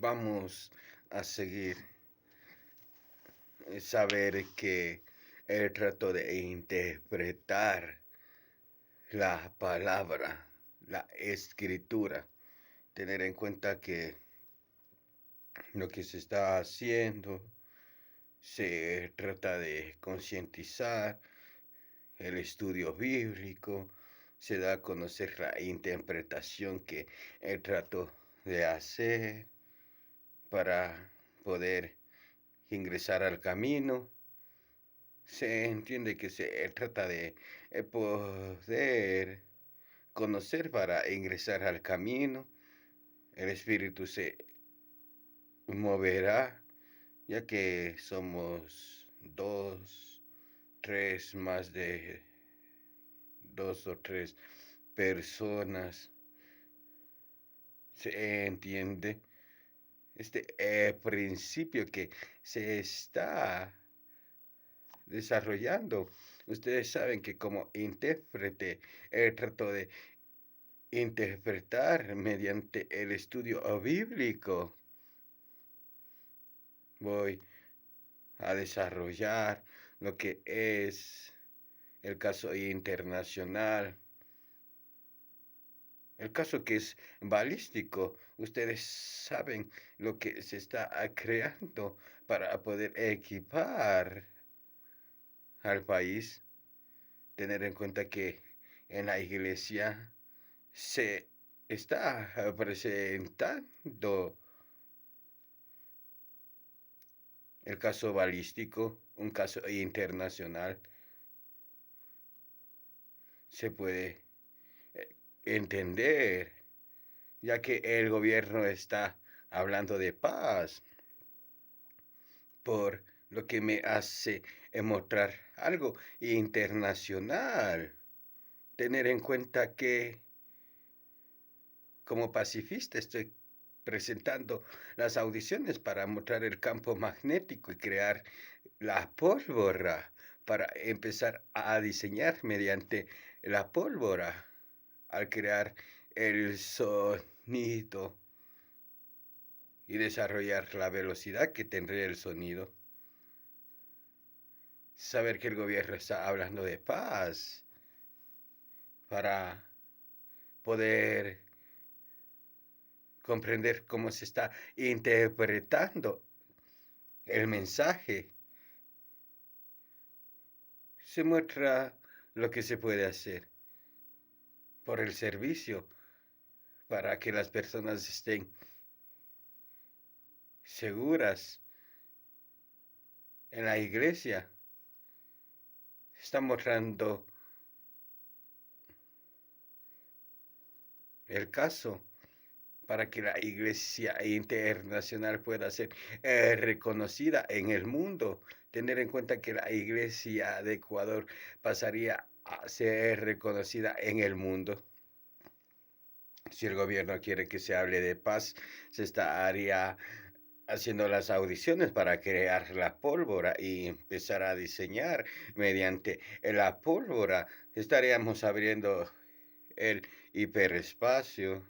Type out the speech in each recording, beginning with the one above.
Vamos a seguir saber que el trato de interpretar la palabra, la escritura, tener en cuenta que lo que se está haciendo se trata de concientizar el estudio bíblico, se da a conocer la interpretación que el trato de hacer para poder ingresar al camino. Se entiende que se trata de poder conocer para ingresar al camino. El espíritu se moverá, ya que somos dos, tres, más de dos o tres personas. Se entiende este principio que se está desarrollando. Ustedes saben que como intérprete trato de interpretar mediante el estudio bíblico. Voy a desarrollar lo que es el caso internacional, el caso que es balístico. Ustedes saben lo que se está creando para poder equipar al país. Tener en cuenta que en la iglesia se está presentando el caso balístico, un caso internacional. Se puede entender, ya que el gobierno está hablando de paz, por lo que me hace mostrar algo internacional. Tener en cuenta que como pacifista estoy presentando las audiciones para mostrar el campo magnético y crear la pólvora para empezar a diseñar mediante la pólvora al crear el sonido y desarrollar la velocidad que tendría el sonido. Saber que el gobierno está hablando de paz para poder comprender cómo se está interpretando el mensaje. Se muestra lo que se puede hacer por el servicio para que las personas estén seguras en la iglesia. Está mostrando el caso para que la iglesia internacional pueda ser reconocida en el mundo. Tener en cuenta que la iglesia de Ecuador pasaría a ser reconocida en el mundo. Si el gobierno quiere que se hable de paz, se estaría haciendo las audiciones para crear la pólvora y empezar a diseñar mediante la pólvora. Estaríamos abriendo el hiperespacio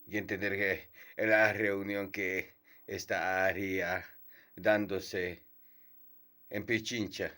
y entender que la reunión que estaría dándose en Pichincha.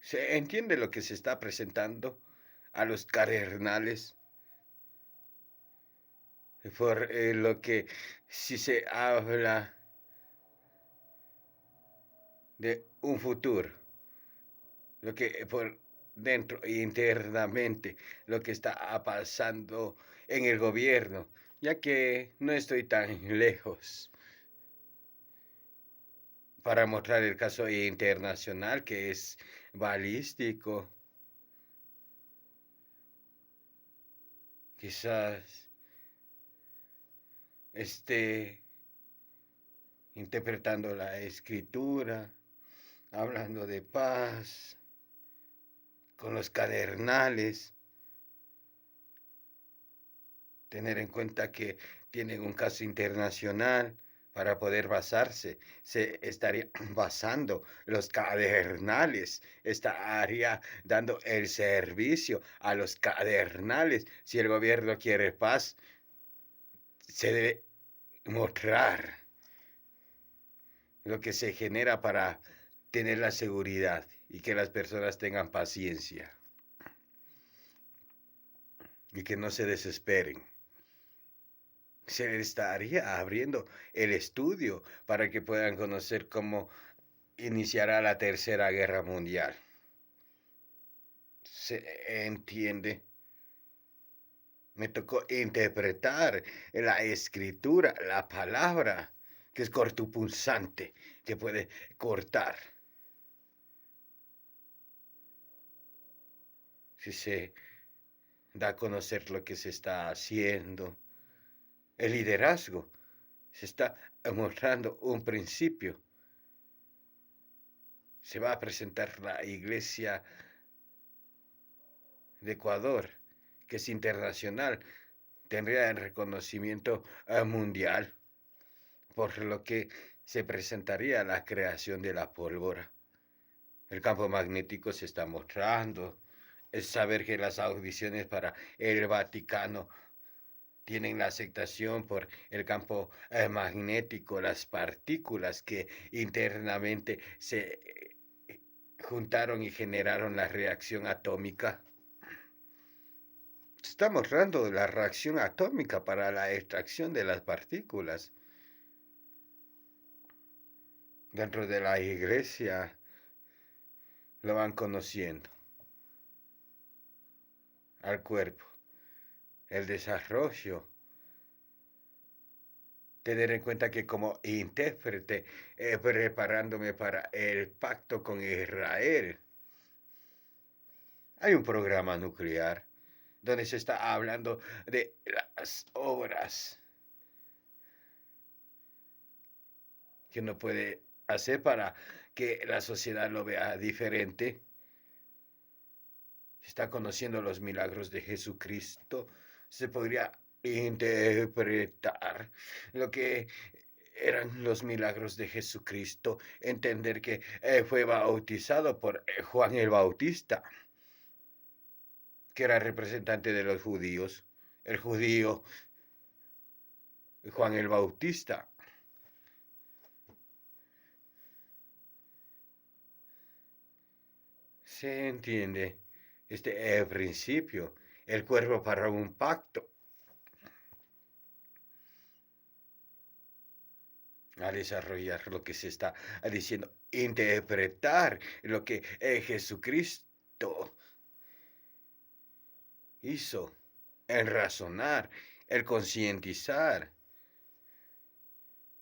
¿Se entiende lo que se está presentando a los cardenales? Por lo que si se habla de un futuro, lo que por dentro e internamente, lo que está pasando en el gobierno, ya que no estoy tan lejos para mostrar el caso internacional que es balístico. Quizás esté interpretando la escritura, hablando de paz, con los cadernales, tener en cuenta que tienen un caso internacional para poder basarse. Se estaría basando los cadernales, estaría dando el servicio a los cadernales. Si el gobierno quiere paz, se debe mostrar lo que se genera para tener la seguridad y que las personas tengan paciencia y que no se desesperen. Se estaría abriendo el estudio para que puedan conocer cómo iniciará la Tercera Guerra Mundial. ¿Se entiende? Me tocó interpretar la escritura, la palabra, que es cortopunzante, que puede cortar. Si se da a conocer lo que se está haciendo, el liderazgo, se está mostrando un principio. Se va a presentar la iglesia de Ecuador, que es internacional, tendría el reconocimiento mundial, por lo que se presentaría la creación de la pólvora. El campo magnético se está mostrando. Es saber que las audiciones para el Vaticano tienen la aceptación por el campo magnético, las partículas que internamente se juntaron y generaron la reacción atómica. Se está mostrando la reacción atómica para la extracción de las partículas. Dentro de la iglesia lo van conociendo al cuerpo, el desarrollo. Tener en cuenta que como intérprete, preparándome para el pacto con Israel, hay un programa nuclear donde se está hablando de las obras que uno puede hacer para que la sociedad lo vea diferente. Se está conociendo los milagros de Jesucristo. Se podría interpretar lo que eran los milagros de Jesucristo, entender que fue bautizado por Juan el Bautista, que era representante de los judíos, el judío Juan el Bautista. Se entiende este principio, el cuerpo para un pacto. A desarrollar lo que se está diciendo, interpretar lo que Jesucristo hizo, el razonar, el concientizar,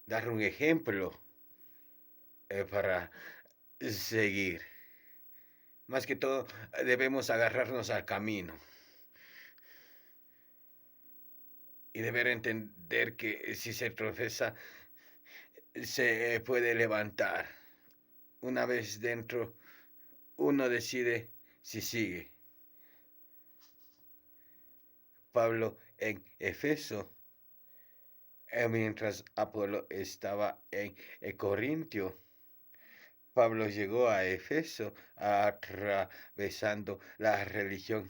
dar un ejemplo para seguir. Más que todo, debemos agarrarnos al camino y deber entender que si se tropieza, se puede levantar. Una vez dentro, uno decide si sigue. Pablo en Efeso, mientras Apolo estaba en Corintio, Pablo llegó a Efeso atravesando la religión,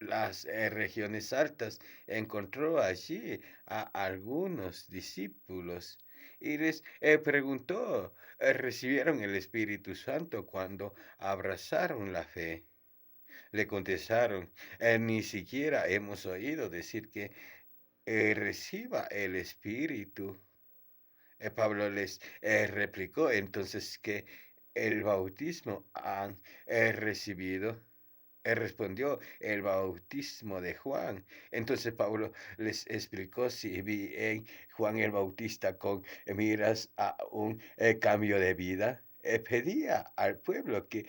las regiones altas, encontró allí a algunos discípulos y les preguntó, ¿recibieron el Espíritu Santo cuando abrazaron la fe? Le contestaron, ni siquiera hemos oído decir que reciba el Espíritu. Pablo les replicó entonces que el bautismo han recibido. Él respondió, el bautismo de Juan. Entonces Pablo les explicó si bien Juan el Bautista con miras a un cambio de vida, pedía al pueblo que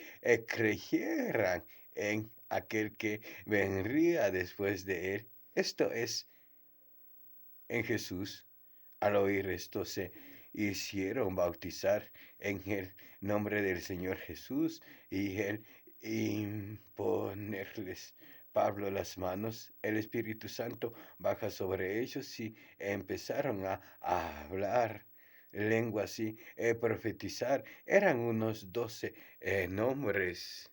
creyeran en aquel que vendría después de él. Esto es, en Jesús. Al oír esto se hicieron bautizar en el nombre del Señor Jesús y el imponerles Pablo las manos, el Espíritu Santo baja sobre ellos y empezaron a hablar lenguas y profetizar. Eran unos 12 nombres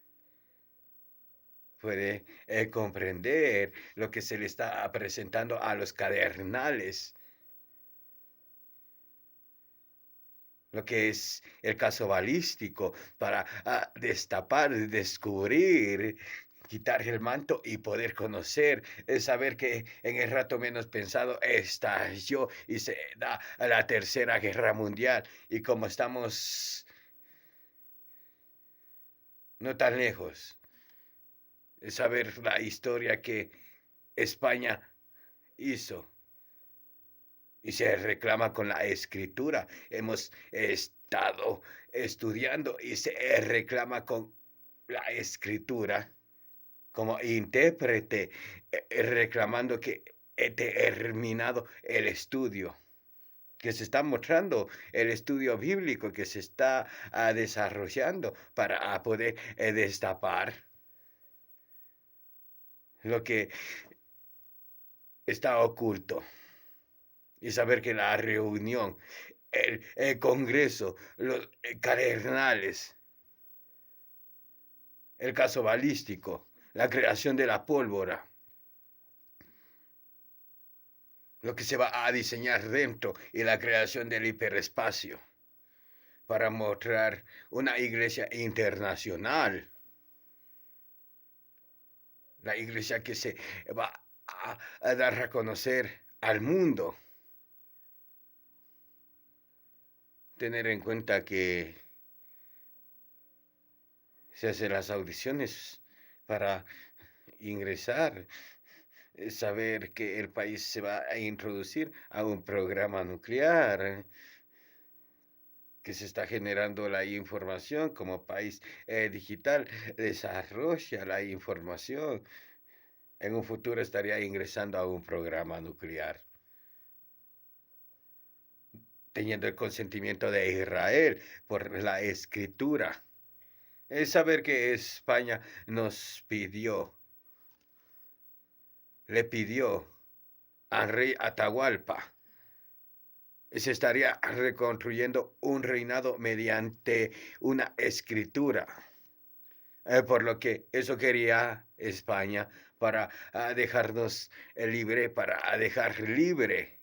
puede comprender lo que se le está presentando a los cardenales, lo que es el caso balístico, para destapar, descubrir, quitar el manto y poder conocer, saber que en el rato menos pensado estalló y se da la Tercera Guerra Mundial. Y como estamos no tan lejos, saber la historia que España hizo y se reclama con la escritura. Hemos estado estudiando y se reclama con la escritura como intérprete, reclamando que he terminado el estudio, que se está mostrando el estudio bíblico que se está desarrollando para poder destapar lo que está oculto y saber que la reunión, el Congreso, los cardenales, el caso balístico, la creación de la pólvora, lo que se va a diseñar dentro y la creación del hiperespacio para mostrar una iglesia internacional, la iglesia que se va a dar a conocer al mundo. Tener en cuenta que se hacen las audiciones para ingresar, saber que el país se va a introducir a un programa nuclear, que se está generando la información como país digital, desarrolla la información. En un futuro estaría ingresando a un programa nuclear, teniendo el consentimiento de Israel por la escritura. Es saber que España nos pidió, le pidió al rey Atahualpa, se estaría reconstruyendo un reinado mediante una escritura. Por lo que eso quería España para dejarnos libre, para dejar libre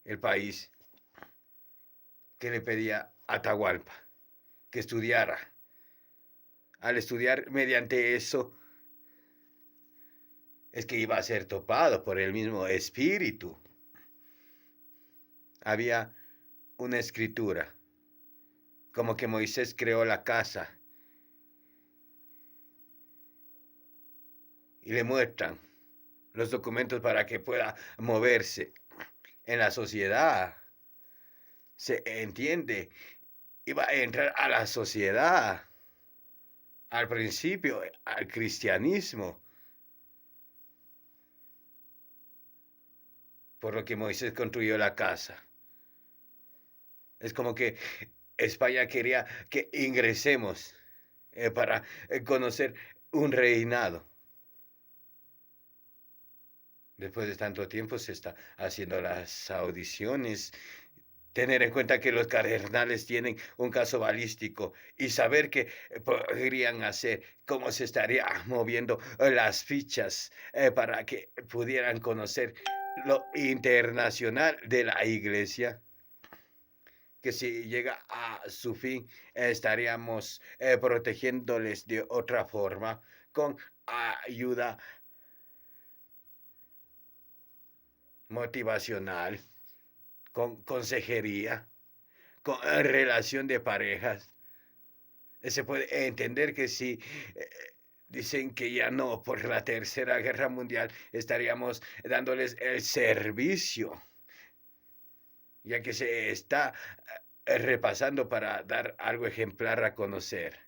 el país que le pedía a Atahualpa que estudiara. Al estudiar mediante eso es que iba a ser topado por el mismo espíritu. Había una escritura, como que Moisés creó la casa y le muestran los documentos para que pueda moverse en la sociedad. Se entiende, iba a entrar a la sociedad, al principio, al cristianismo, por lo que Moisés construyó la casa. Es como que España quería que ingresemos para conocer un reinado. Después de tanto tiempo se está haciendo las audiciones. Tener en cuenta que los cardenales tienen un caso balístico y saber qué podrían hacer, cómo se estaría moviendo las fichas para que pudieran conocer lo internacional de la iglesia, que si llega a su fin estaríamos protegiéndoles de otra forma con ayuda motivacional, con consejería, con relación de parejas. Se puede entender que si dicen que ya no, por la Tercera Guerra Mundial, estaríamos dándoles el servicio, ya que se está repasando para dar algo ejemplar a conocer.